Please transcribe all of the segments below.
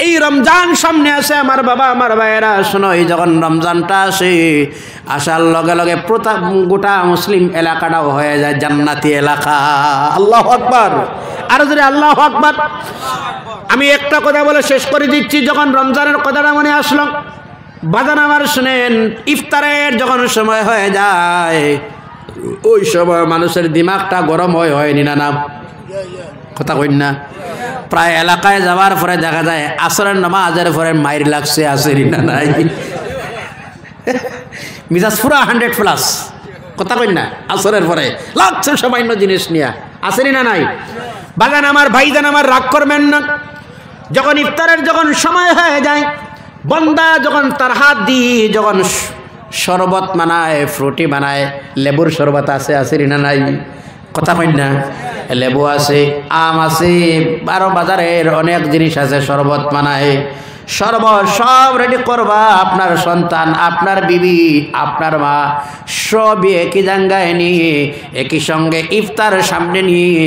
এই রমজান সামনে আসে আমার বাবা আমার ভাইয়েরা শোনো, এই যখন রমজানটা আসে আসার লগে লগে গোটা মুসলিম এলাকাটাও হয়ে যায় জান্নাতি এলাকা। আল্লাহু আকবার, আরো জোরে আল্লাহু আকবার। আমি একটা কথা বলে শেষ করে দিচ্ছি। যখন রমজানের কথাটা মনে আসলো, বাজান আমার শুনেন, ইফতারের যখন সময় হয়ে যায় ওই সময় মানুষের দিমাগটা গরম হয়নি না? কথা কই না? প্রায় এলাকায় যাওয়ার পরে দেখা যায় আসরের নামাজের পরে মাইর লাগছে, আসেরই না নাই, মিজাজ পুরা 100+। কথা কই না? আসরের পরে লাগছে সামান্য জিনিস নিয়ে, আসেরই না নাই? বাগান আমার ভাইজান আমার রাগ করবেন না, যখন ইফতারের যখন সময় হয়ে যায়, বন্দা যখন তার হাত দিয়ে যখন শরবত বানায়, ফ্রুটি বানায়, লেবুর শরবত আছে, আসেরই না নাই? কথা কই না? লেবু আছে, আম আছে, আরো বাজারের অনেক জিনিস আছে, শরবত বানায়, শরবত সব রেডি করবা। আপনার সন্তান, আপনার বিবি, আপনার মা সবই একই জায়গায় নিয়ে একই সঙ্গে ইফতার সামনে নিয়ে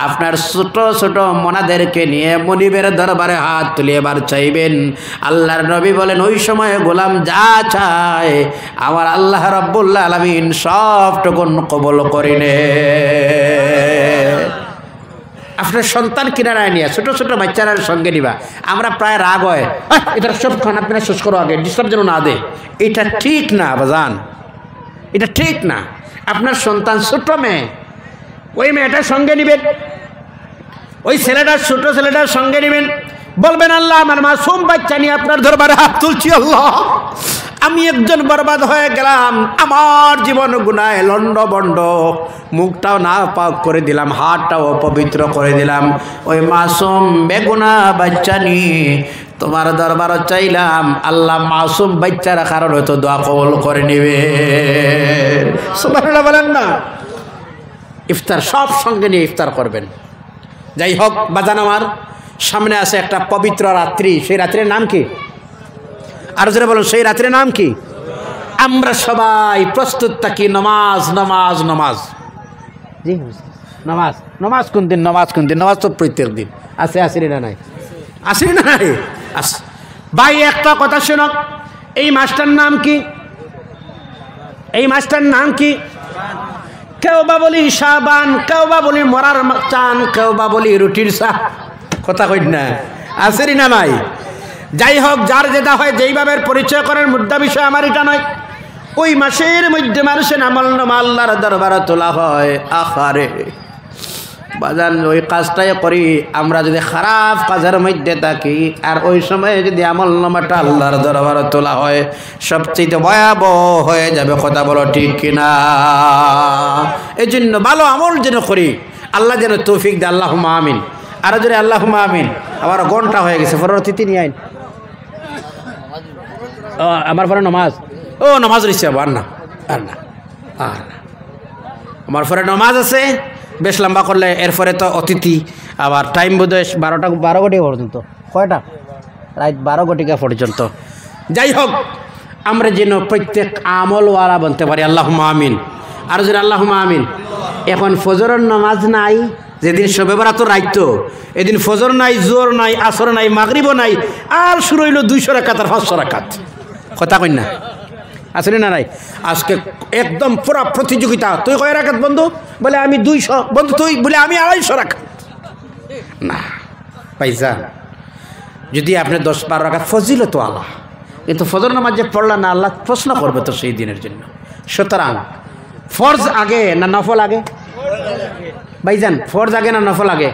আপনার ছোট ছোট মনাদেরকে নিয়ে মনিবের দরবারে হাত তুলে এবার চাইবেন। আল্লাহর নবী বলেন ওই সময় গোলাম যা চায় আমার আল্লাহ রাব্বুল আলামিন সবটুকুন কবুল করে নেয়। আপনার সন্তান কিনারায় নিয়ে ছোট ছোট বাচ্চারার সঙ্গে নিবা। আমরা প্রায় রাগ হয়, এটা সব খান আপনারা শেষ করো আগে, ডিস্টার্ব যেন না দে। এটা ঠিক না বাজান, এটা ঠিক না। আপনার সন্তান ছোট মেয়ে, ওই মেয়েটার সঙ্গে নিবেন, ওই ছেলেটার ছোট ছেলেটার সঙ্গে নিবেন, বলবেন আল্লাহ আমার মাসুম বাচ্চা নিয়ে আপনার দরবারে হাত তুলছি, আল্লাহ আমি একজন বরবাদ হয়ে গেলাম, আমার জীবন গুনাহে লন্ডভন্ড, মুখটাও না পাক করে দিলাম, হাতটাও অপবিত্র করে দিলাম, ওই মাসুম বেগুনা বাচ্চা নিয়ে তোমার দরবার চাইলাম, আল্লাহ মাসুম বাচ্চার কারণে তো দোয়া কবুল করে নিবে। সুবহানাল্লাহ বলেন না? ইফতার সব সঙ্গে নিয়ে ইফতার করবেন। যাই হোক বাজান আমার, সামনে আছে একটা পবিত্র রাত্রি, সেই রাত্রির নাম কি? আর যারা বলুন সেই রাত্রির নাম কি? আমরা সবাই প্রস্তুত থাকি নামাজ নামাজ নামাজ। জি নামাজ, নামাজ কোন দিন? নামাজ কোন দিন? নামাজ তো প্রত্যেক দিন আছে, আসেনি না নাই? আসেনি না নাই? ভাই একটা কথা শোনো, এই মাসটার নাম কি? এই মাসটার নাম কি? কেউ বা বলি শাবান, কেউ বা বলি মরার চান, কেউ বা বলি রুটির চান। কথা কই না? আসেনি না নাই? যাই হোক, যার যেটা হয় যেইভাবে পরিচয় করার মুদ্রা বিষয় আমার এটা নয়। ওই মাসের মধ্যে মানুষের আমল নামা আল্লাহর দরবারে তোলা হয়। আহারে বাজান, ওই কাজটাই করি আমরা যদি খারাপ কাজের মধ্যে থাকি, আর ওই সময়ে যদি আমল নামাটা আল্লাহর দরবারে তোলা হয়, সবচেয়ে ভয়াবহ হয়ে যাবে। কথা বলো ঠিক কিনা? এই জন্য ভালো আমল যেন করি, আল্লাহ যেন তৌফিক দেয়। আল্লাহুম্মা আমিন। আরো জোরে আল্লাহুম্মা আমিন। আমার ঘন্টা হয়ে গেছে, পরবর্তীতে নিয়ে আইন। আমার পরে নমাজ, ও নমাজ রয়েছে, আর না আর না আর না, আমার পরে নমাজ আছে। বেশ লম্বা করলে এরপরে তো অতিথি, আবার টাইম বোধ হয় 12 ঘটিকা পর্যন্ত। কয়টা? রাত 12 ঘটিকা পর্যন্ত। যাই হোক, আমরা যেন প্রত্যেক আমলওয়ালা বলতে পারি। আল্লাহুম্মা আমিন। আর যেন আল্লাহুম্মা আমিন। এখন ফজরের নামাজ নাই, যেদিন শবে বরাত রাইত, এদিন ফজর নাই, জোর নাই, আসর নাই, মাগরিবও নাই, আর শুরু হইল 200 রাকাত আর 500 রাকাত। কথা কই না? আসলে না নাই? আজকে একদম পুরা প্রতিযোগিতা। তুই কয় রাকাত বন্ধু? বলে আমি 200। বন্ধু তুই? বলে আমি 250 রাকাত। না ভাইজান, যদি আপনি 10-12 রাকাত ফজিলত তো আল্লাহ, কিন্তু ফজর নামাজ যে পড়লা না, আল্লাহ প্রশ্ন করবে তো সেই দিনের জন্য। সুতরাং ফরজ আগে না নফল আগে? ভাইজান ফরজ আগে না নফল আগে?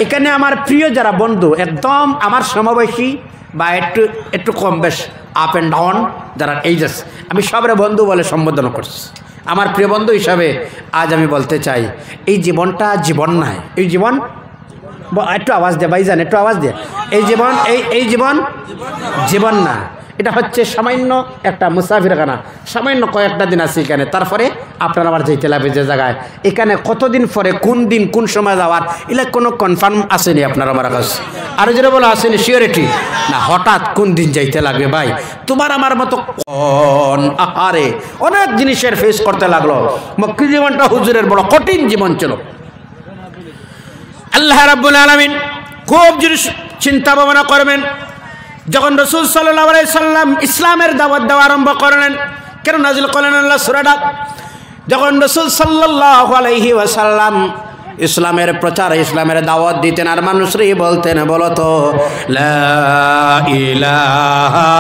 এখানে আমার প্রিয় যারা বন্ধু, একদম আমার সমবয়সী বা একটু একটু কম বেশ আপ অ্যান্ড ডাউন যারা এইজেস, আমি সবরে বন্ধু বলে সম্বোধন করছি। আমার প্রিয় বন্ধু হিসাবে আজ আমি বলতে চাই, এই জীবনটা জীবন নয়। এই জীবন, একটু আওয়াজ দে ভাইজান, একটু আওয়াজ দে। এই জীবন এই জীবন জীবন না, এটা হচ্ছে সামান্য একটা মুসাফিরখানা। সামান্য কয়েকটা দিন আছে এখানে, তারপরে আপনার আবার যেতে লাগবে যে জায়গায়। এখানে কতদিন পরে কোন দিন কোন সময় যাওয়ার এগুলো কোনো কনফার্ম আসেনি আপনার আমার কাছে। আর যেটা বলো আসেনি সিওরিটি না, হঠাৎ কোন দিন যাইতে লাগবে। ভাই তোমার আমার মতো আহারে অনেক জিনিসের ফেস করতে লাগলো। মক্কি জীবনটা হুজুরের বড় কঠিন জীবন ছিল। আল্লাহ রাব্বুল আলামিন খুব জিনিস চিন্তা ভাবনা করবেন। যখন রাসূল সাল্লাল্লাহু আলাইহি সাল্লাম ইসলামের দাওয়াত দেওয়া আরম্ভ করলেন, কেন নাজিল করলেন আল্লাহ সূরাটা? যখন রাসূল সাল্লাল্লাহু আলাইহি ওয়াসাল্লাম ইসলামের প্রচার, ইসলামের দাওয়াত দিতেন, আর মানুষরাই বলতেন, বলতো লা ইলাহা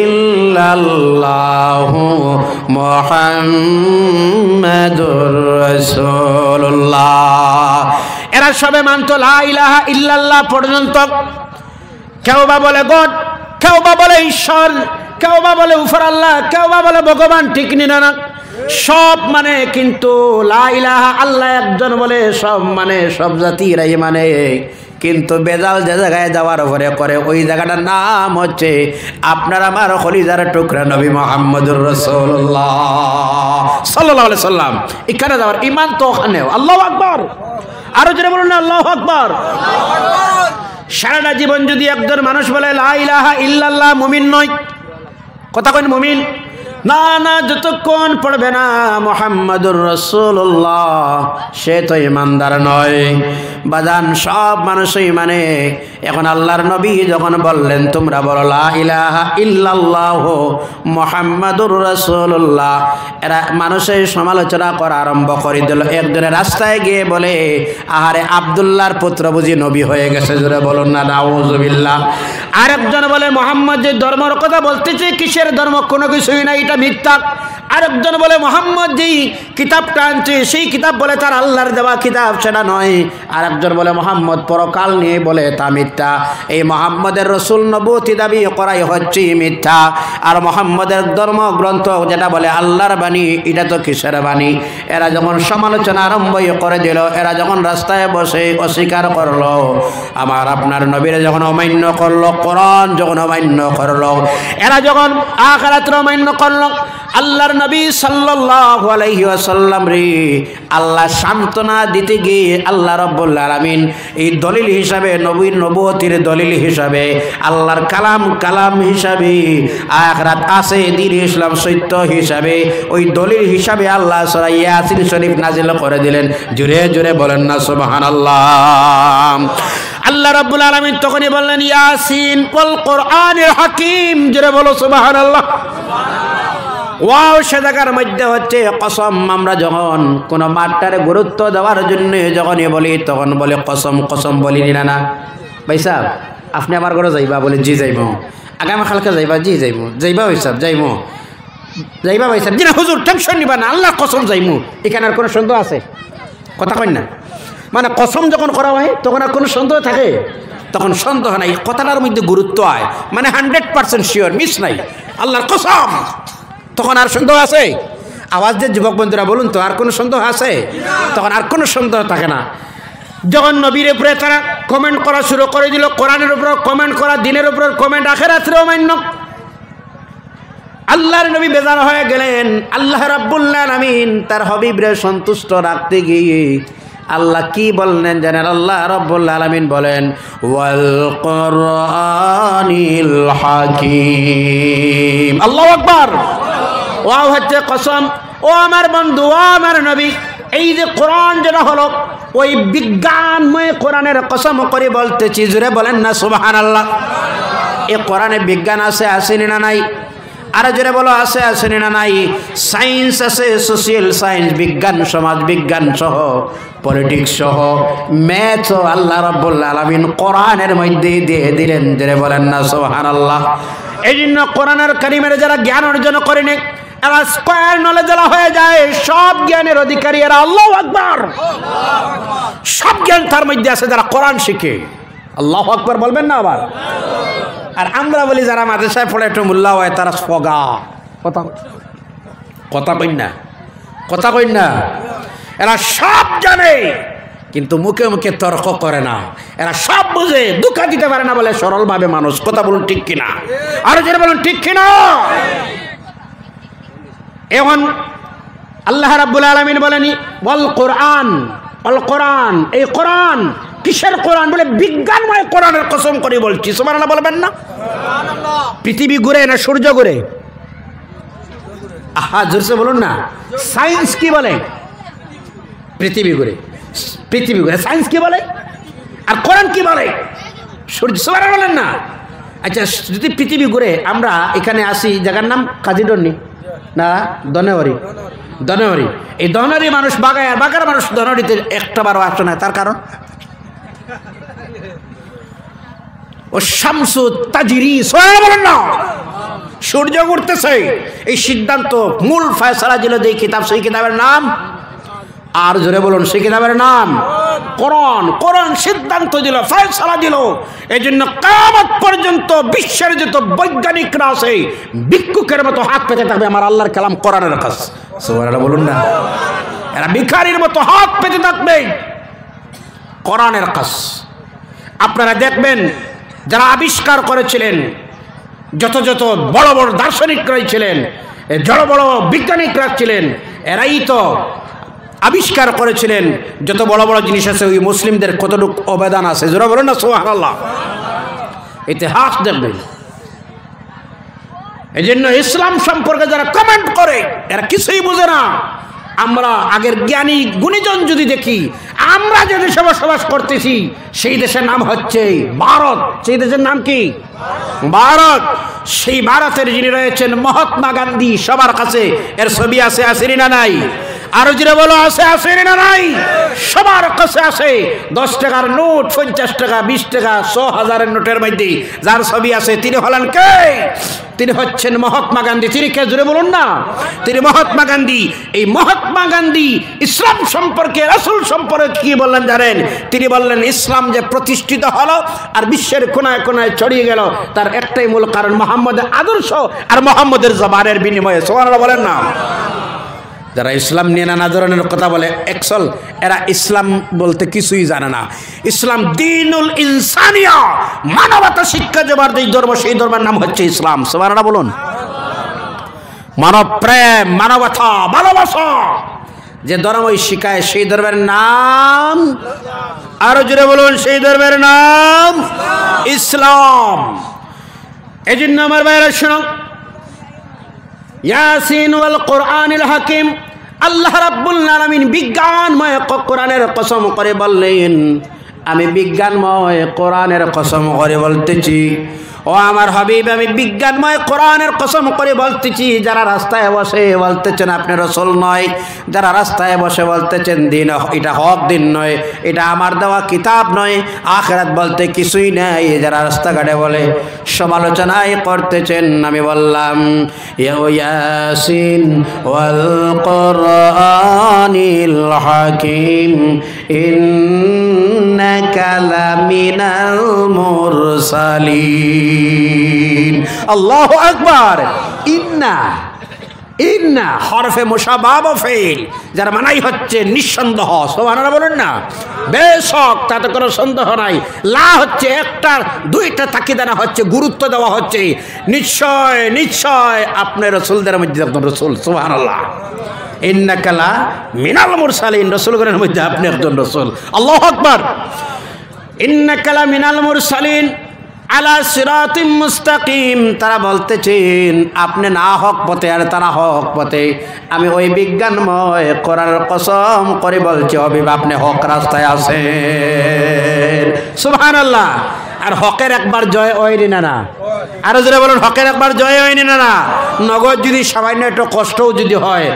ইল্লাল্লাহু মুহাম্মাদুর রাসূলুল্লাহ। এরা সবে মানত লা ইলাহা ইল্লাল্লাহ পর্যন্ত। কেউ বা বলে গড, কেউ বা বলে ঈশ্বর, কেউ বা বলে উপর আল্লাহ, কেউ বা বলে ভগবান, ঠিক না না, সব মানে, কিন্তু লা ইলাহা আল্লাহ একজন বলে, সব মানে, সব জাতিরাই মানে। কিন্তু বেজাল যে জায়গায় যাওয়ার পরে করে, ওই জায়গাটার নাম হচ্ছে আপনার আমার কলিজার টুকরা নবী মুহাম্মদুর রাসূলুল্লাহ সাল্লাল্লাহু আলাইহি সাল্লাম। এখানে যাওয়ার ঈমান তো ওখানে। আল্লাহু আকবার, আরো জোরে বলুন না আল্লাহু আকবার। সারাটা জীবন যদি একজন মানুষ বলে লা ইলাহা ইল্লাল্লাহ, মুমিন নয়। কথা কইন মুমিন না, না, যতক্ষণ পড়বে না মুহাম্মাদুর রাসূলুল্লাহ, সে তো ইমানদার নয়। বাজান, সব মানুষই মানে। এখন আল্লাহর নবী যখন বললেন তোমরা বলো লা ইলাহা ইল্লাল্লাহ মুহাম্মাদুর রাসূলুল্লাহ, এরা মানুষের সমালোচনা করা আরম্ভ করে দিল। একজনের রাস্তায় গিয়ে বলে, আহারে আব্দুল্লাহর পুত্র বুঝি নবী হয়ে গেছে, জোরে বলুন না নাউযুবিল্লাহ। আরেকজন বলে মুহাম্মদ যে ধর্মের কথা বলতেছে, কিসের ধর্ম? কোনো কিছুই না, এটা মিথ্যা। আরেকজন বলে মুহাম্মদ যেই কিতাবটা আনছে, সেই কিতাব বলে তার আল্লাহর দেওয়া কিতাব, সেটা নয়। আরেকজন বলে মুহাম্মদ পরকাল নিয়ে বলে, তা মিথ্যা। এই মুহাম্মদের রাসূল নবুয়তি দাবি করাই হচ্ছে মিথ্যা। আর মুহাম্মদের ধর্মগ্রন্থ যেটা বলে আল্লাহর বাণী, এটা তো কিসের বাণী? এরা যখন সমালোচনা আরম্ভ করে দিল, এরা যখন রাস্তায় বসে অস্বীকার করলো, আমার আপনার নবীর যখন অমান্য করলো, কোরআন যখন অমান্য করলো, এরা যখন আখিরাতের অমান্য করলো, আল্লাহর নবী সাল্লাল্লাহু আলাইহি ওয়াসাল্লাম রে আল্লাহ সান্ত্বনা দিতে গিয়ে আল্লাহ রাব্বুল আলামিন এই দলিল হিসাবে, নবীর নবুয়তির দলিল হিসাবে, আল্লাহর কালাম হিসাবে, আখিরাত আছে, দ্বীন ইসলাম সত্য হিসাবে, ওই দলিল হিসাবে আল্লাহ সূরা ইয়াসিন শরীফ নাজিল করে দিলেন। জোরে জোরে বলেন না সুবহানাল্লাহ। আল্লাহ রাব্বুল আলামিন তখনই বললেন, ইয়াসিন ওয়াল কোরআনিল হাকিম, জোরে বলো সুবহানাল্লাহ। ওয়াও সে জায়গার মধ্যে হচ্ছে কসম। আমরা যখন কোনো মাঠটারে গুরুত্ব দেওয়ার জন্য যখনই বলি, তখন বলে কসম, কসম বলি না। না ভাই সাহেব, আপনি আমার ঘরে যাইবা? বলে জি যাইব। আগামী কালকে যাইবা? জি যাইব। যাইবা ভাই সাহেব? যাইব। যাইবা ভাই সাহেব? জি না হুজুর, টেনশন নিবা না, আল্লাহ কসম যাইমু। এখানে আর কোনো সন্দেহ আছে? কথা কই না, মানে কসম যখন করা হয় তখন আর কোনো সন্দেহ থাকে? তখন সন্দেহ নাই, কথাটার মধ্যে গুরুত্ব হয়, মানে 100% শিওর, মিস নাই, আল্লাহর কসম। তখন আর সন্দেহ আছে? আওয়াজ দিয়ে যুবক বন্ধুরা বলুন তো, আর কোনো সন্দেহ আছে? তখন আর কোনো সন্দেহ থাকে না। যখন নবীর উপরে তারা কমেন্ট করা শুরু করে দিল, কোরআনের উপর কমেন্ট করা, দিনের উপর কমেন্ট, আখিরাতেরও মান্য, আল্লাহর নবী বেজার হয়ে গেলেন। আল্লাহ রাব্বুল আলামিন তার হাবিবরে সন্তুষ্ট রাখতে গিয়ে আল্লাহ কি বললেন জানেন? আল্লাহ রাব্বুল আলামিন বলেন, ওয়াল কোরআনিল হাকিম। আল্লাহু আকবার। ওয়াও হচ্ছে কসম। ও আমার বন্ধু, ও আমার নবী, এই যে কোরআন যেটা হলো, ওই বিজ্ঞানময় কোরআনের কসম করে বলতেছি, জোরে বলেন না সুবহানাল্লাহ। এই কোরআনে বিজ্ঞান আছে, আসেনি না নাই? আরে জোরে বলো, আছে আসেনি না নাই? সায়েন্স আছে, সোশিয়াল সায়েন্স, বিজ্ঞান, সমাজ বিজ্ঞান সহ, পলিটিক্স সহ, ম্যাথ, আল্লাহ রাব্বুল আলামিন কোরআনের মধ্যে দিয়ে দিলেন। জোরে বলেন না সুবহানাল্লাহ। এই জন্য কোরআনের কারিমের যারা জ্ঞান অর্জন করেনি, এরা স্কয়ার নলেজ হয়ে যায়, সব জ্ঞানের অধিকারী এরা। আল্লাহু আকবার। সব জ্ঞান তার মধ্যে আছে যারা কোরআন শিখে। আল্লাহু আকবার বলবেন না আবার? আর আমরা বলি যারা মাদ্রাসায় পড়ে একটু মোল্লা হয়, তারা ফগা। কথা কই না, কথা কই না। এরা সব জানে কিন্তু মুখে মুখে তর্ক করে না। এরা সব বুঝে, দুঃখা দিতে পারে না বলে সরলভাবে মানুষ। কথা বলুন ঠিক কিনা? আরো যারা বলুন ঠিক কিনা? এখন আল্লাহ রাব্বুল আলামিন বলেনি ওয়াল কোরআন, ওয়াল কোরআন, এই কোরআন কিসের কোরআন? বলে বিজ্ঞানময় কোরআনের কসম করে বলছি। সুবহানাল্লাহ বলবেন না? পৃথিবী ঘুরে না সূর্য ঘুরে? আহা, জোরসে বলুন না। সায়েন্স কি বলে? পৃথিবী ঘুরে, পৃথিবী ঘুরে। সায়েন্স কি বলে? আর কোরআন কি বলে? সূর্য। সুবহানাল্লাহ বলেন না? আচ্ছা যদি পৃথিবী ঘুরে আমরা এখানে আসি, জায়গার নাম কাজিডন্নি না দনেওয়ারি, দনেওয়ারি। এই দনেওয়ারি মানুষ বাগায় আর বাগার মানুষ দনেওয়ারিতে একটা বারও আসে না। তার কারণ ও শামসু তাজরি, বলেন না সূর্য ঘুরতেছে। এই সিদ্ধান্ত মূল ফয়সালা দিল যে কিতাব, সেই কিতাবের নাম আর জোরে বলুন, সেই কিতাবের নাম কোরআন। কোরআন সিদ্ধান্ত দিল, ফয়সালা দিল। এই জন্য কিয়ামত পর্যন্ত বিশ্বের যত বৈজ্ঞানিকরা আছে ভিক্ষুকের মতো হাত পেতে থাকবে আমার আল্লাহর কালাম কোরআনের কাছে। সুবহানাল্লাহ বলুন না। এরা ভিখারির মতো হাত পেতে থাকবে কোরআনের কাছে। আপনারা দেখবেন যারা আবিষ্কার করেছিলেন, যত যত বড় বড় দার্শনিকরাই ছিলেন, বড় বড় বিজ্ঞানিকরা ছিলেন, এরাই তো আবিষ্কার করেছিলেন যত বড় বড় জিনিস আছে। ওই মুসলিমদের কতটুকু অবদান আছে, যারা বলেন না সুবহানাল্লাহ। ইতিহাস দেখবেন। এই জন্য ইসলাম সম্পর্কে যারা কমেন্ট করে এরা কিছুই বুঝে না। আমরা আগের জ্ঞানী গুণীজন যদি দেখি, আমরা যে দেশে বসবাস করতেছি সেই দেশের নাম হচ্ছে ভারত। সেই দেশের নাম কি? ভারত। সেই ভারতের যিনি রয়েছেন মহাত্মা গান্ধী, সবার কাছে এর ছবি আছে, আসেনি না নাই? আরো যেটা বলো আছে, আসেনি না নাই? সবার কাছে আছে। 10 টাকার নোট, 50 টাকা, 20 টাকা, 100,000-এর নোটের মধ্যে যার ছবি আছে তিনি হলেন কে? তিনি হচ্ছেন মহাত্মা গান্ধী। তিনি কে জুড়ে বলুন না? তিনি মহাত্মা গান্ধী। এই মহাত্মা গান্ধী ইসলাম সম্পর্কে, রাসূল সম্পর্কে কি বললেন জানেন? তিনি বললেন ইসলাম যে প্রতিষ্ঠিত হলো আর বিশ্বের কোনায় কোনায় ছড়িয়ে গেল তার একটাই মূল কারণ মুহাম্মদের আদর্শ আর মুহাম্মদের জবানের বিনিময়ে। সুবহানাল্লাহ বলেন না। যারা ইসলাম নিয়ে নানা ধরনের কথা বলে একচল এরা ইসলাম বলতে কিছুই জানে না। ইসলাম দ্বীনুল ইনসানিয়া, মানবতা শিক্ষা দেবার যে ধর্ম, সেই ধর্মের নাম হচ্ছে ইসলাম। সুবহানাল্লাহ বলুন। মানব প্রেম, মানবতা, ভালোবাসা যে ধর্মই শিখায় সেই ধর্মের নাম, আরো জোরে বলুন, সেই ধর্মের নাম ইসলাম। এই জন্য আমার ভাইরা শুনুন, ইয়াসিন ওয়াল কোরআনিল হাকিম, আল্লাহ রাব্বুল আলামিন বিজ্ঞানময় কোরআনের কসম করে বললেন, আমি বিজ্ঞানময় কোরআনের কসম করে বলতেছি ও আমার হাবিব, আমি বিজ্ঞানময় কোরআনের কসম করে বলতেছি, যারা রাস্তায় বসে বলতেছেন আপনি রাসূল নয়, যারা রাস্তায় বসে বলতেছেন দিন এটা হক দিন নয়, এটা আমার দেওয়া কিতাব নয়, আখিরাত বলতে কিছুই নাই, যারা রাস্তাঘাটে বলে সমালোচনাই করতেছেন, আমি বললাম ইয়াসিন ওয়াল কোরআনিল হাকিম ইন্নাকা লামিনাল মুরসালিন। আল্লাহু আকবার। ইন্না, ইন্না হরফে মুশাবাহ ফাইল, যার মানাই হচ্ছে নিঃসন্দেহ। সুবহানাল্লাহ বলেন না। বেশক তাতে কোনো সন্দেহ নাই। লা হচ্ছে একটা, দুইটা তাকিদানা হচ্ছে, গুরুত্ব দেওয়া হচ্ছে। নিশ্চয় নিশ্চয় আপনি রাসূলদের মধ্যে একজন রাসূল। সুবহানাল্লাহ। ইন্নাকা লা মিনাল মুরসালিন, রাসূলগণের মধ্যে আপনি একজন রাসূল। আল্লাহু আকবার। ইন্নাকা লা মিনাল মুরসালিন আলা সিরাতিম মুস্তাকিম, তারা বলতেছেন আপনি না হক পথে আর তারা হক পথে। আমি ওই বিজ্ঞানময় কোরআনের কসম করে বলছি হাবিব আপনি হক রাস্তায় আছেন। সুবহানাল্লাহ। আর হকের একবার জয় হয়নি না? আরো জোরে বলুন, হকের একবার জয় হয়নি না? নগদ যদি সামান্য একটু কষ্টও যদি হয়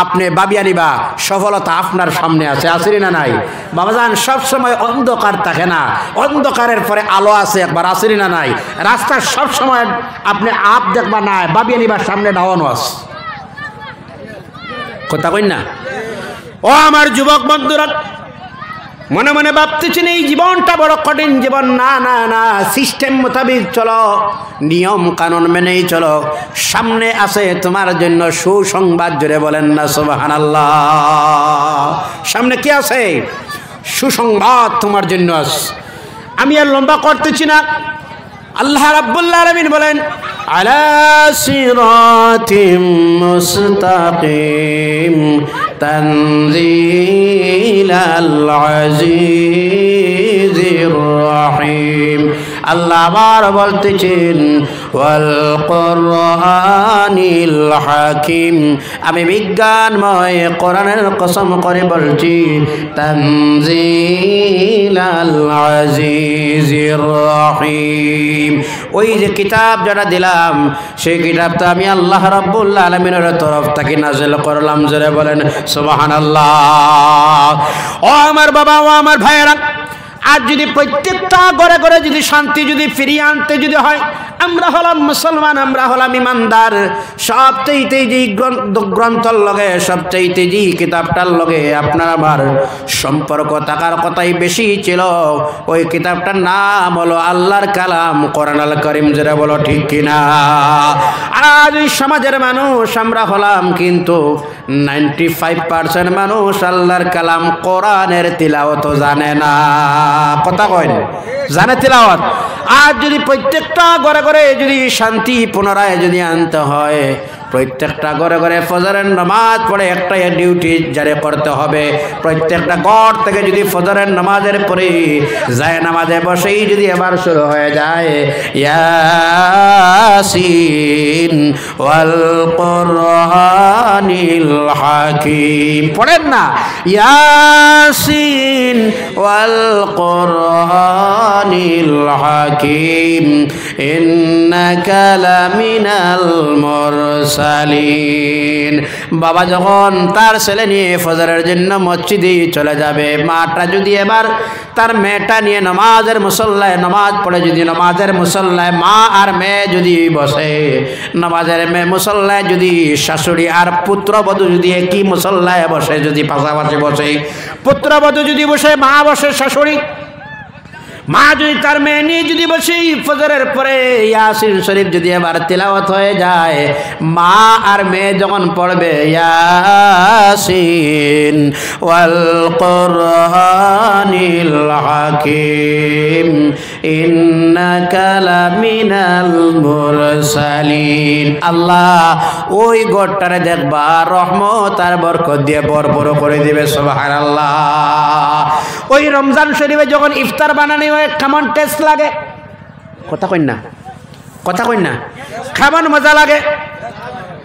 আপনি ভাবিয়া নিবা সফলতা আপনার সামনে আছে, আসেনি না নাই? বাবাজান সবসময় অন্ধকার থাকে না, অন্ধকারের পরে আলো আছে একবার, আসেনি না নাই? রাস্তা সবসময় আপনি আপ দেখবা না, ভাবিয়া নিবা সামনে ডাউন আছে। কথা কই না? ও আমার যুবক বন্ধুরা, মনে মনে ভাবতেছেন এই জীবনটা বড় কঠিন জীবন। না না না, সিস্টেম মোতাবেক চলো, নিয়ম কানুন মেনেই চলো। সামনে আছে তোমার জন্য সুসংবাদ, জোরে বলেন না সুবহানাল্লাহ। সামনে কি আছে? সুসংবাদ তোমার জন্য আছে। আমি আর লম্বা করতেছি না। আল্লাহ রাব্বুল আলামিন বলেন আলা সিরাতিম মুস্তাকিম তানজিলাল আজিজির রহিম। আল্লাহ আবার বলতেছেন ওয়াল কুরআনিল হাকিম, আমি বিজ্ঞানময় কোরআনের কসম করে বলছি, তানজিলাল আজিজির রহিম। ওই যে কিতাব যারা দিলাম সেই কিতাবটা আমি আল্লাহ রাব্বুল আলামিনের তরফ থেকে নাযিল করলাম। জোরে বলেন সুবহানাল্লাহ। ও আমার বাবা, ও আমার ভাইয়েরা, আজ যদি প্রত্যেকটা ঘরে ঘরে যদি শান্তি যদি ফিরিয়ে আনতে যদি হয়, আমরা হলাম মুসলমান, আমরা হলাম ইমানদার, সবচাইতে যে গ্রন্থর লগে, সবচাইতে যে কিতাবটার লগে আপনার আমার সম্পর্ক থাকার কথাই বেশি ছিল, ওই কিতাবটার নাম হলো আল্লাহর কালাম কোরআনুল কারীম। যারা বলো ঠিক কিনা? আজ ওই সমাজের মানুষ আমরা হলাম কিন্তু 95% মানুষ আল্লাহর কালাম কোরআনের তিলাওয়াত জানে না। কথা কইন, জানে তিলাওয়াত? আজ যদি প্রত্যেকটা ঘরে ঘরে যদি শান্তি পুনরায় যদি আনতে হয়, প্রত্যেকটা ঘরে ঘরে ফজরের নামাজ পড়ে একটাই ডিউটি জারি করতে হবে। প্রত্যেকটা ঘর থেকে যদি ফজরের নামাজের পরে যায় নামাজে বসেই যদি আবার শুরু হয়ে যায় ইয়াসিন ওয়াল কুরআনিল হাকিম, পড়েন না? ইয়াসিন ওয়াল কুরআনিল হাকিম ইন্নাকা লামিনাল মুরসালিন। বাবা যখন তার ছেলে নিয়ে ফজরের জন্য মসজিদে চলে যাবে, মাটা যদি এবার তার মেয়েটা নিয়ে নামাজের মুসল্লায় নামাজ পড়ে, যদি নামাজের মুসল্লায় মা আর মেয়ে যদি বসে, নামাজের মেয়ে মুসল্লায় যদি শাশুড়ি আর পুত্রবধূ যদি একই মুসল্লায় বসে, যদি পাশাপাশি বসে, পুত্রবধূ যদি বসে, মা বসে শাশুড়ি, মা যদি তার মেয়ে নিয়ে যদি বসে ফজরের পরে ইয়াসিন শরীফ যদি এবার তিলাওয়াত হয়ে যায়, মা আর মেয়ে যখন পড়বে ইয়াসিন ওয়াল কুরআনিল হাকিম ইন্নাকা লামিনাল মুরসালিন, আল্লাহ ওই ঘরটারে দেখবা রহমত আর বরকত দিয়ে ভরপুর করে দিবে। সুবহানাল্লাহ। ওই রমজান শরীফে যখন ইফতার বানানি হয় কেমন টেস্ট লাগে? কথা কই না? কথা কই না? কেমন মজা লাগে?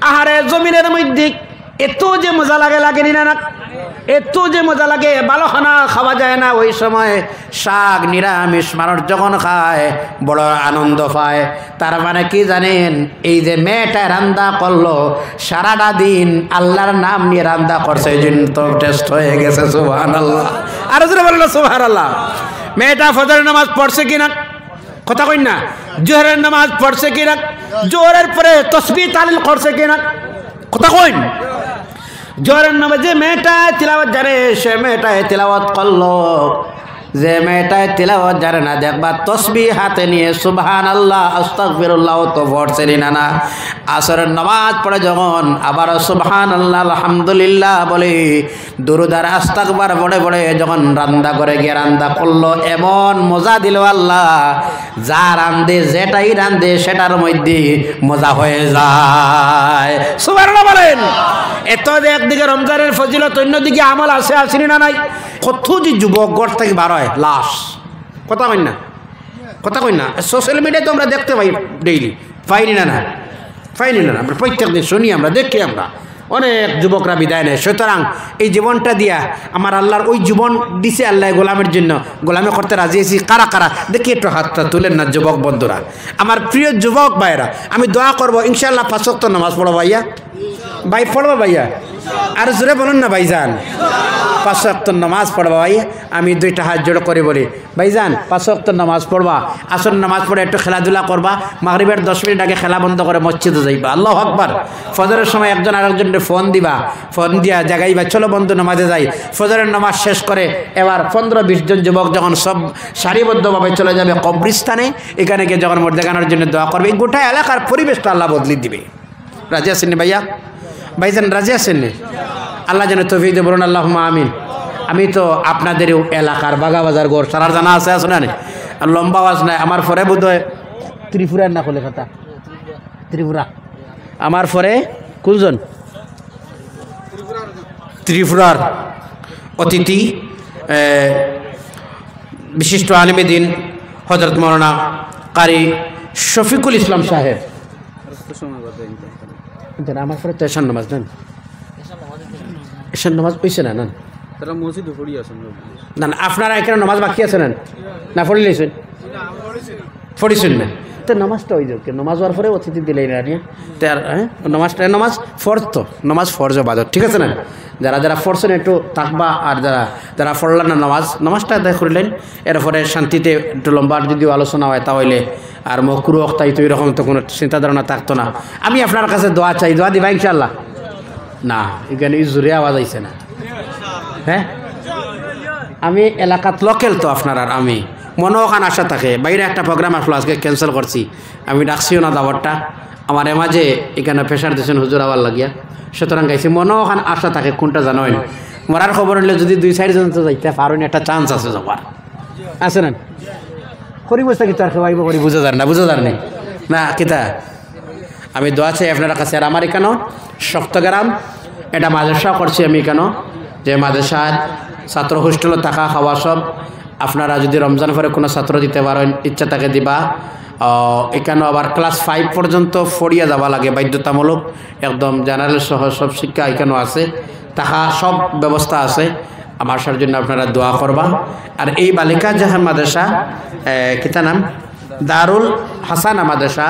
আহারে জমিনের মধ্যে এত যে মজা লাগে, লাগেনি না? এত যে মজা লাগে, ভালো খানা খাওয়া যায় না। ওই সময় শাক নিরামিষ মানুষ যখন খায় বড় আনন্দ পায়। তার মানে কি জানেন? এই যে মেয়েটা রান্না করলো, সারাটা দিন আল্লাহর নাম নিয়ে রান্না করছে, এই জন্য তো টেস্ট হয়ে গেছে। সুবহানাল্লাহ। আর জোরে বলেন সুবহানাল্লাহ। মেয়েটা ফজরের নামাজ পড়ছে কিনা? কথা কই না? জোহরের নামাজ পড়ছে কিনা? জোহরের পরে তাসবিহ তাহলিল করছে কিনা? কথা কইন। জোহরের নামাজে মেয়েটা তিলাওয়াত জানে, সে মেয়েটা তিলাওয়াত করলো। যে মেয়েটা তিলাওয়াত জানে না, দেখবা তাসবিহ হাতে নিয়ে সুবহানাল্লাহ আস্তাগফিরুল্লাহ তো পড়ছেন না। আসরের নামাজ পড়ে যখন আবার সুবহানাল্লাহ আলহামদুলিল্লাহ বলে দুরূদ আর আস্তাগফার পড়ে পড়ে যখন রান্না করে গিয়ে রান্না করলো, এমন মজা দিল আল্লাহ, যা রান্ধে যেটাই রান্ধে সেটার মধ্যে মজা হয়ে যায়। সুবহানাল্লাহ বলেন। এত যে একদিকে রমজানের ফজিলত, অন্যদিকে আমল আছে, আসেনি না? নাই। কত যে যুবক ঘর থেকে বার হয় লাশ। কথা কই না? কথা কই না? সোশ্যাল মিডিয়ায় তো আমরা দেখতে পাই ডেইলি, পাইনি না? না পাইনি না? আমরা প্রত্যেক দিন শুনি, আমরা দেখি, আমরা অনেক যুবকরা বিদায় নেয়। সুতরাং এই জীবনটা দিয়া আমার আল্লাহর ওই জীবন দিছে আল্লাহ গোলামের জন্য, গোলামে করতে রাজি আছি। কারা কারা দেখি একটু হাতটা তুলেন না যুবক বন্ধুরা। আমার প্রিয় যুবক ভাইরা, আমি দোয়া করবো ইনশাআল্লাহ 5 ওয়াক্ত নামাজ পড়ো ভাইয়া। ভাই পড়বো ভাইয়া? আর জোরে বলুন না ভাইজান। 5 ওয়াক্ত নামাজ পড়বা ভাই। আমি 2টা হাত জোড় করে বলি, ভাইজান 5 ওয়াক্ত নামাজ পড়বা, আসর নামাজ পড়ে একটু খেলাধুলা করবা, মাগরিবের 10 মিনিট আগে খেলা বন্ধ করে মসজিদে যাইবা। আল্লাহু আকবার। ফজরের সময় একজন আরেকজনকে ফোন দিবা, ফোন দিয়া জাগাইবা, চলো বন্ধু নামাজে যাই। ফজরের নামাজ শেষ করে এবার 15-20 জন যুবক যখন সব সারিবদ্ধভাবে চলে যাবে কবরস্থানে, এখানে গিয়ে যখন মোট দেখানোর জন্য দোয়া করবে, এই গোটা এলাকার পরিবেশটা আল্লাহ বদলে দিবে। রাজি আছেন ভাইয়া? ভাইজান রাজি আছেন? আল্লাহ যেন তৌফিক দিয়ে বলুন আল্লাহুম্মা আমিন। আমি তো আপনাদের এলাকার বাগাবাজার গোর সারার জানা আছে, আছে না? আর লম্বা আওয়াজ নাই। আমার পরে বোধ হয় ত্রিপুরার না খোলে কথা, ত্রিপুরা। আমার পরে কোনজন? ত্রিপুরার অতিথি বিশিষ্ট আলিমে দিন হযরত মাওলানা কারি শফিকুল ইসলাম সাহেব। আমার পরে তো এশার নামাজ নেন, এশার নামাজ হয়েছে না? না না, আপনারা এখানে নামাজ বাকি আছে না? না পড়ি লাইছেন, পড়িছেন না? তো নামাজটা ওই যোগ নামাজ হওয়ার পরে অতিথি দিলেই না নিয়ে তার নামাজটা, নামাজ ফরজ, তো নামাজ ফরজ বাদত, ঠিক আছে না? যারা যারা পড়ছেন একটু থাকবা, আর যারা যারা পড়লেন না নামাজটা আদায় করলেন, এরপরে শান্তিতে একটু লম্বা যদিও আলোচনা হয় তাহলে আর মকরু অক্তাই তো এরকম তো কোনো চিন্তা ধারণা থাকতো না। আমি আপনার কাছে দোয়া চাই, দোয়া দিবা ইনশাল্লাহ? না, এখানে জোরে আওয়াজ আইছে না। হ্যাঁ, আমি এলাকাত লোকেল তো আপনার, আর আমি মনে ওখান আশা থাকে। বাইরে একটা প্রোগ্রাম আসলো, আজকে ক্যান্সেল করছি, আমি ডাকছিও না দাওয়ারটা। আমার মাঝে এখানে প্রেশার দিয়েছেন হুজুর আবার লাগিয়া, সুতরাং গাইছি। মনে ওখান আশা থাকে, কোনটা জানোই মরার খবর হলে যদি 2-4 জন তো যাইতে পারেন, একটা চান্স আছে যাবার, আছে না? করি বসতে কিন্তু আর খাইব করি, বুঝা যার না, বুঝা যার নেই না কিতা। আমি দোয়া চাই আপনার কাছে। আর আমার এখানেও শক্তগ্রাম এটা মাদ্রাসা করছি আমি কেন, যে মাদ্রাসার ছাত্র হোস্টেলও থাকা খাওয়া সব আপনারা যদি রমজান পরে কোনো ছাত্র দিতে পারেন, ইচ্ছা তাকে দিবা। এখানেও আবার ক্লাস 5 পর্যন্ত ফড়িয়া যাওয়া লাগে, বাধ্যতামূলক, একদম জেনারেল সহ সব শিক্ষা এখানেও আছে, থাকা সব ব্যবস্থা আছে। আমার সার জন্য আপনারা দোয়া করবা। আর এই বালিকা জাহান মাদ্রাসা কিতা নাম, দারুল হাসানা মাদ্রাসা,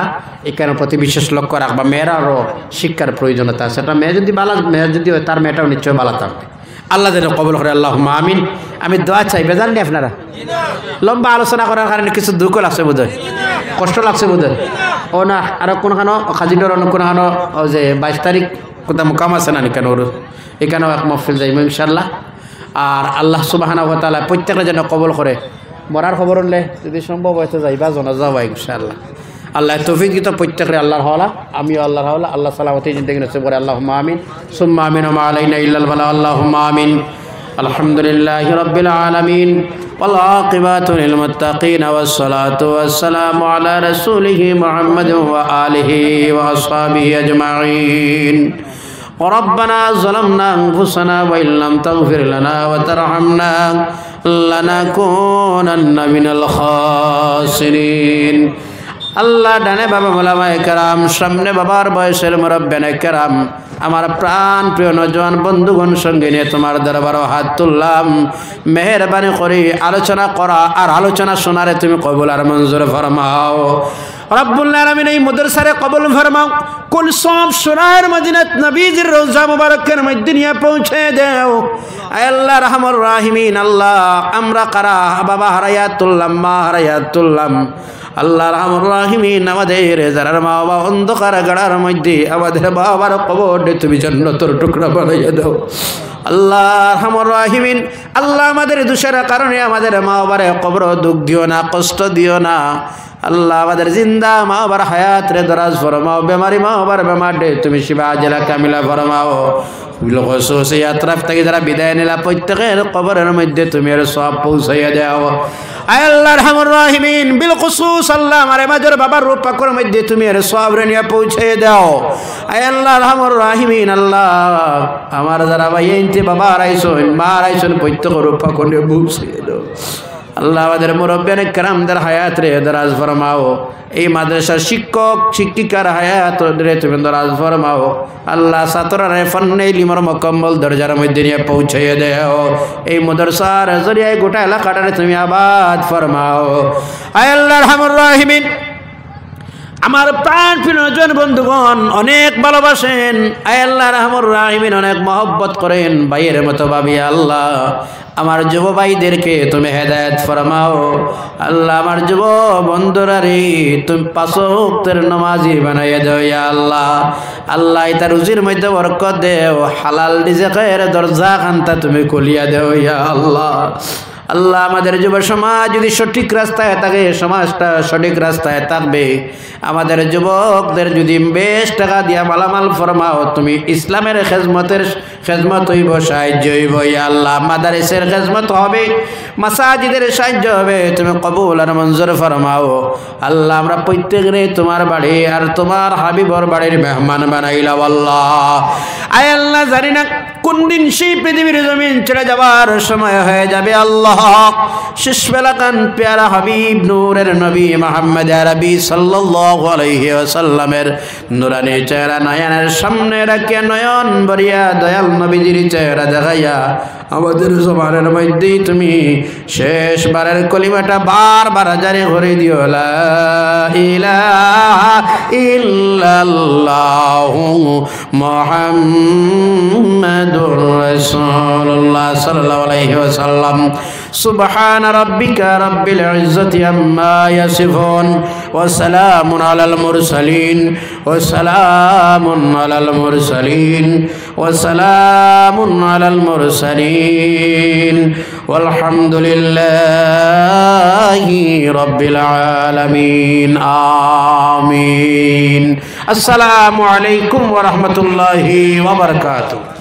এখানে প্রতি বিশেষ লক্ষ্য রাখবা। মেয়েরারও শিক্ষার প্রয়োজনীয়তা আছে। সেটা মেয়ে যদি মেয়ে যদি হয়, তার মেয়েটাও নিশ্চয় ভালো থাকবে। আল্লাহ যেন কবুল করে, আল্লাহুম্মা আমিন। আমি দোয়া চাই, বেজান নেই আপনারা? লম্বা আলোচনা করার কারণে কিছু দুঃখ লাগছে বোধ হয়, কষ্ট লাগছে বোধ হয়। ও না, আরও কোনোখানো খাজিডর অন্য কোনোখানো যে 22 তারিখ কোথাও মোকাম আছে না কেন, ওর এখানেও এক মহফিল যাইব ইনশাল্লাহ। আর আল্লাহ সুবহানাহু ওয়া তাআলা প্রত্যেকটা যেন কবুল করে। মরার খবর হলে যদি সম্ভব হয়তো যাইবা, জানাজা হয় ইনশাআল্লাহ। আল্লাহ তৌফিক দিত প্রত্যেকের, আল্লাহর হাওলা, আমিও আল্লাহর হাওলা। আল্লাহ সালামতি জিন্দেগি নসিব করে। আল্লাহুম্মা আমিন সুম্মা আমিন ওয়া মা আলাইনা ইল্লাল বালাগ। আল্লাহুম্মা আমিন। আলহামদুলিল্লাহি রাব্বিল আলামিন ওয়াল আকিবাতু লিল মুত্তাকিন ওয়াস সালাতু ওয়াস সালামু আলা রাসূলিহি মুহাম্মাদিন ওয়া আলিহি ওয়া আসহাবিহি আজমাইন। ربنا ظلمنا أنفسنا وإن لم تغفر لنا وترحمنا لنكونن من الخاسرين। আল্লাহ ডানে বাবা মোলামায়ে কেরাম, সামনে বাবার বয়সের মুরব্বিয়ানে কেরাম, আমার প্রাণ প্রিয় নওজোয়ান বন্ধুগণ সঙ্গে নিয়ে তোমার দরবারে হাত তুললাম। মেহেরবানি করে আলোচনা করা আর আলোচনা শোনারে তুমি কবুল আর মঞ্জুর ফরমাও। রব্বুল আলামিন এই মাদ্রাসারে কবুল ফরমাও। কুল সব সুরার মদিনাত নবীজির রওজা মুবারকের মধ্যে নিয়ে পৌঁছে দাও। আয় আল্লাহ রহমান রাহিমিন, আল্লাহ আমরা কারা বাবা হারায়াতুল্লাহ, মা হারায়াতুল্লাহ, আল্লাহ রহমান রাহিমিন আমাদের যারা মা বাবা অন্ধকার গাড়ার মধ্যে, আমাদের বাবার কবর তুমি জান্নাতের টুকরা বানাইয়া দাও। আল্লাহ রহমান রাহিমিন, আল্লাহ আমাদের দোষের কারণে আমাদের মা বাবার কবর দুঃখ দিও না, কষ্ট দিও না। আল্লাহ আমাদের জিন্দা মা বাবার হায়াত রে দরাজ ফরমাও। বেমারি মা বাবার বেমার দে তুমি শিবা আজলা কামিলা ফরমাও। বিলখুসুস এই আতরাফ থেকে যারা বিদায় নিলা প্রত্যেকের কবরের মধ্যে তুমি এর সব পৌঁছাইয়া দাও। আয় আল্লাহ রহমান রাহিমিন, বিলখুসুস আল্লাহ আমার মাঝের বাবার রূপ পাকের মধ্যে তুমি এর সব রে নিয়ে পৌঁছে দাও। আয় আল্লাহ রহমান রাহিমিন, আল্লাহ আমার যারা ভাই এনতে বাবা হারাইছেন, মা হারাইছেন, প্রত্যেকের রূপ পাক নিয়ে পৌঁছে দাও। আল্লাহ আমাদের মুরব্বিয়ানে কেরামদের হায়াত রে দরাজ ফরমাও। এই মাদ্রাসার শিক্ষক শিক্ষিকার হায়াত রে তুমি দরাজ ফরমাও। আল্লাহ ছাত্ররা ফন্নে ইলমের মুকম্মল দরজার মধ্যে নিয়ে পৌঁছে দাও। এই মাদ্রাসার জরিয়ায় গোটা এলাকাটারে তুমি আবাদ ফরমাও। আয় আল্লাহ রহমান রাহিমিন, আমার প্রাণ প্রিয় নওজোয়ান বন্ধুগণ অনেক ভালোবাসেন। আয় আল্লাহ রহমান রাহিমিন অনেক মহব্বত করেন, ভাইয়ের মতো ভাবি। আল্লাহ আমার যুব ভাইদেরকে তুমি হেদায়েত ফরমাও। আল্লাহ আমার যুব বন্ধুরা রে তুমি 5 ওয়াক্তের নামাজি বানাইয়া দাও ইয়া আল্লাহ। আল্লাহ এটা রুজির মধ্যে বরকত দেও, হালাল রিজেকের দরজা খান্তা তুমি খুলিয়া দাও ইয়া আল্লাহ। আল্লাহ আমাদের যুব সমাজ যদি সঠিক রাস্তায় থাকে, সমাজটা সঠিক রাস্তায় থাকবে। আমাদের যুবকদের যদি বেশ টাকা দিয়া মালামাল ফরমাও, তুমি ইসলামের খেজমত হইব, সাহায্য হইব ইয়া আল্লাহ। মাদারিসের খেজমত হবে, মাসাজিদের সাহায্য হবে, তুমি কবুল আর মঞ্জুর ফরমাও। আল্লাহ আমরা প্রত্যেকরে তোমার বাড়ি আর তোমার হাবিবর বাড়ির মেহমান বানাইলাম আল্লাহ। আয় আল্লাহ জানি না কোন দিন সেই পৃথিবীর জমিন ছেড়ে যাবার সময় হয়ে যাবে আল্লাহ শেষ বেলাকান প্যারা হাবিব নূরের নবী মুহাম্মদ আরবি সাল্লাল্লাহু আলাইহি ওয়াসাল্লামের নূরানি চেহারা নয়নের সামনে রাখিয়া নয়ন ভরিয়া দয়াল নবীজির চেহারা দেখাইয়া আমাদের জবানের মধ্যে তুমি শেষবারের কলিমাটা বারবার জারি করে দিও লা ইলাহা ইল্লাল্লাহু মুহাম্মাদুর রাসূলুল্লাহ সাল্লাল্লাহু আলাইহি ওয়াসাল্লাম সুবহান রাব্বিকা রাব্বিল ইজ্জাতি আম্মা ইয়াসিফুন ওয়া সালামুন আলাল মুরসালিন ওয়া সালামুন আলাল মুরসালিন ওয়া সালামুন আলাল মুরসালিন ওয়ালহামদুলিল্লাহি রাব্বিল আলামিন আমিন আসসালামু আলাইকুম ওয়া রাহমাতুল্লাহি ওয়া বারাকাতুহু।